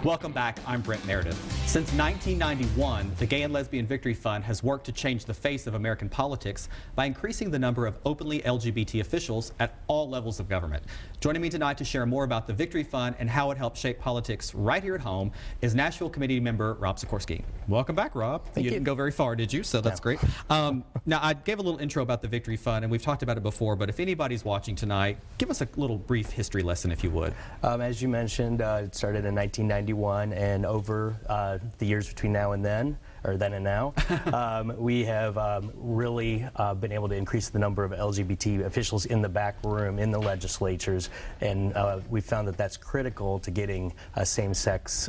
Welcome back. I'm Brent Meredith. Since 1991, the Gay and Lesbian Victory Fund has worked to change the face of American politics by increasing the number of openly LGBT officials at all levels of government. Joining me tonight to share more about the Victory Fund and how it helps shape politics right here at home is Nashville Committee member Rob Sikorski. Welcome back, Rob. You didn't go very far, did you? So that's great. Now, I gave a little intro about the Victory Fund, and we've talked about it before, but if anybody's watching tonight, give us a little brief history lesson, if you would. As you mentioned, it started in 1991, and over the years between now and then, or then and now, we have really been able to increase the number of LGBT officials in the back room, in the legislatures, and we found that that's critical to getting same-sex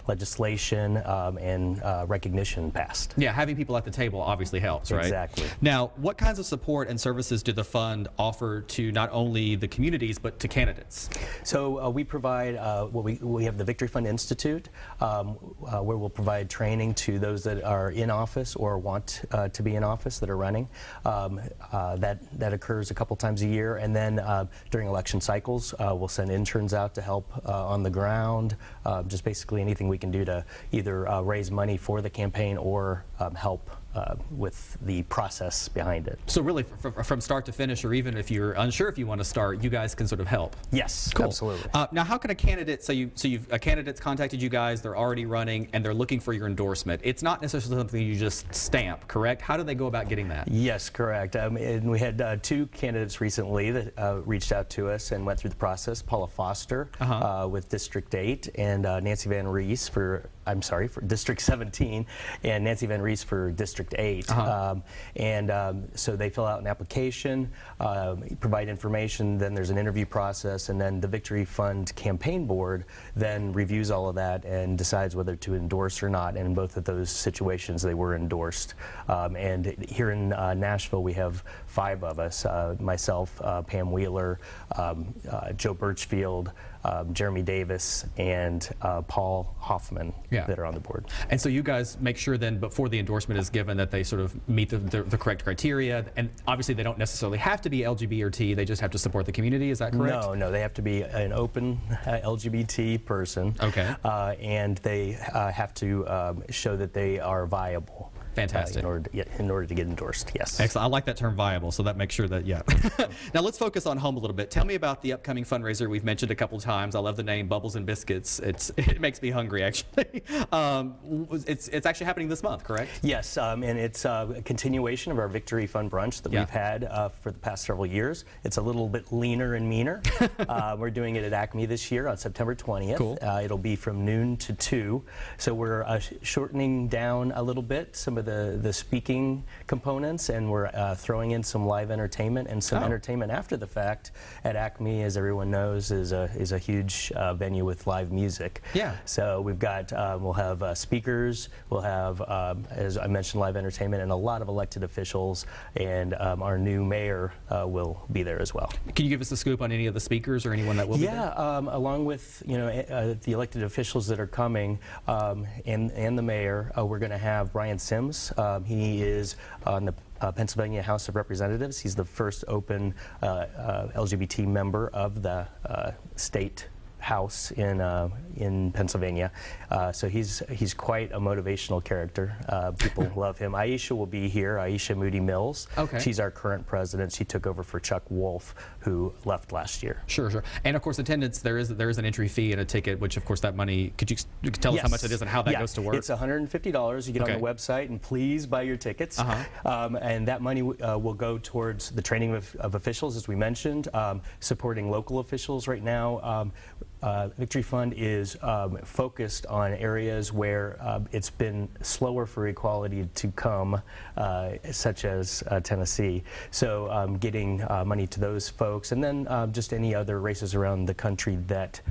legislation and recognition passed. Yeah, having people at the table obviously helps, right? Exactly. Now, what kinds of support and services do the fund offer to not only the communities, but to candidates? So we provide, we have the Victory Fund Institute, where we'll provide training to those that are in office or want to be in office that are running. That occurs a couple times a year, and then during election cycles we'll send interns out to help on the ground, just basically anything we can do to either raise money for the campaign or help with the process behind it. So really from start to finish, or even if you're unsure if you want to start, you guys can sort of help. Yes, cool. Absolutely. Now, how can a candidate, a candidate's contacted you guys, they're already running, and they're looking for your endorsement. It's not necessarily something you just stamp, correct? How do they go about getting that? Yes, correct. And we had two candidates recently that reached out to us and went through the process. Paula Foster with District 8, and Nancy Van Rees for District 17, and Nancy Van Rees for District 8. So they fill out an application, provide information, then there's an interview process, and then the Victory Fund campaign board then reviews all of that and decides whether to endorse or not, and in both of those situations they were endorsed. And here in Nashville we have 5 of us, myself, Pam Wheeler, Joe Birchfield, Jeremy Davis, and Paul Hoffman that are on the board. And so you guys make sure then before the endorsement is given that they sort of meet the correct criteria, and obviously they don't necessarily have to be LGBT, they just have to support the community, is that correct? No, they have to be an open LGBT person. Okay. And they have to show that they are viable. Fantastic. In order to get endorsed, yes. Excellent. I like that term viable, so that makes sure that, Now let's focus on home a little bit. Tell me about the upcoming fundraiser we've mentioned a couple of times. I love the name, Bubbles and Biscuits. It makes me hungry, actually. It's actually happening this month, correct? Yes, and it's a continuation of our Victory Fund brunch that we've had for the past several years. It's a little bit leaner and meaner. We're doing it at Acme this year on September 20th. Cool. It'll be from noon to 2. So we're shortening down a little bit some of the speaking components, and we're throwing in some live entertainment and some entertainment after the fact. At Acme, as everyone knows, is a huge venue with live music. Yeah. So we've got we'll have speakers, we'll have as I mentioned, live entertainment, and a lot of elected officials, and our new mayor will be there as well. Can you give us a scoop on any of the speakers or anyone that will be there? Yeah, along with the elected officials that are coming and the mayor, we're going to have Brian Sims. He is on the Pennsylvania House of Representatives. He's the first open LGBT member of the state house in Pennsylvania. So he's quite a motivational character. People love him. Aisha will be here, Aisha Moody Mills. Okay. She's our current president. She took over for Chuck Wolf, who left last year. Sure. And of course attendance, there is an entry fee and a ticket, which of course that money, could you tell us how much it is and how that goes to work? It's $150. You get on the website and please buy your tickets. And that money will go towards the training of officials, as we mentioned, supporting local officials right now. Victory Fund is focused on areas where it's been slower for equality to come, such as Tennessee. So getting money to those folks, and then just any other races around the country that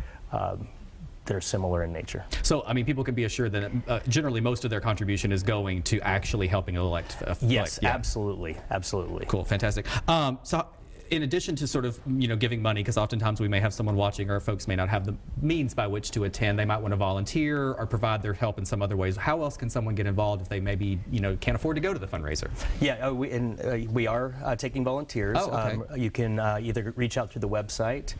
they're similar in nature. So, I mean, people can be assured that generally most of their contribution is going to actually helping elect. Yes, absolutely. Cool, fantastic. So, in addition to sort of, giving money, because oftentimes we may have someone watching or folks may not have the means by which to attend, they might want to volunteer or provide their help in some other ways. How else can someone get involved if they maybe, can't afford to go to the fundraiser? Yeah, we are taking volunteers. Oh, okay. You can either reach out through the website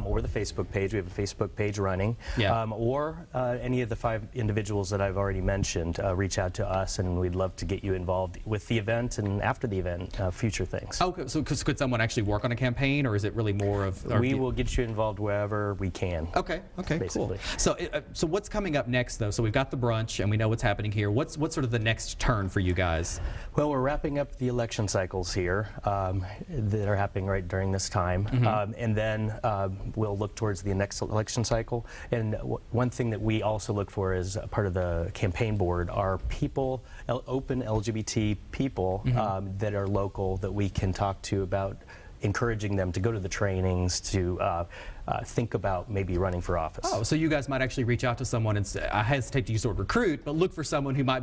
or the Facebook page. We have a Facebook page running. Yeah. Or any of the 5 individuals that I've already mentioned, reach out to us, and we'd love to get you involved with the event and after the event, future things. Okay, so could someone actually work on a campaign, or is it really more of... We will get you involved wherever we can. Okay, basically. Cool. So what's coming up next, though? So we've got the brunch, and we know what's happening here. What's sort of the next turn for you guys? Well, we're wrapping up the election cycles here that are happening right during this time, and then we'll look towards the next election cycle. And one thing that we also look for as a part of the campaign board are people, open LGBT people that are local, that we can talk to about encouraging them to go to the trainings, to think about maybe running for office. Oh, so you guys might actually reach out to someone and say, I hesitate to use the word recruit, but look for someone who might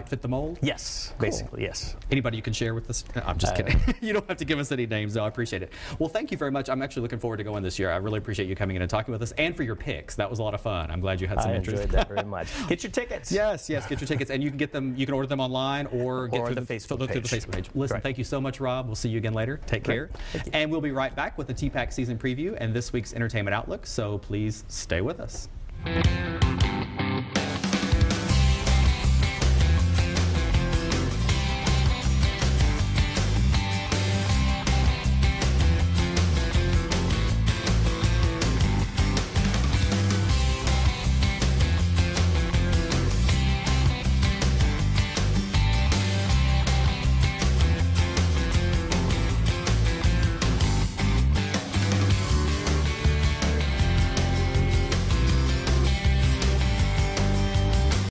fit the mold? Yes, cool. Basically, yes. Anybody you can share with us? I'm just kidding. You don't have to give us any names, though. I appreciate it. Well, thank you very much. I'm actually looking forward to going this year. I really appreciate you coming in and talking with us, and for your picks. That was a lot of fun. I'm glad you had some interest. I enjoyed that very much. Get your tickets. Yes, get your tickets, and you can get them. You can order them online or get through the Facebook page. Listen, Thank you so much, Rob. We'll see you again later. Take care. And we'll be right back with the TPAC season preview and this week's entertainment outlook. So please stay with us.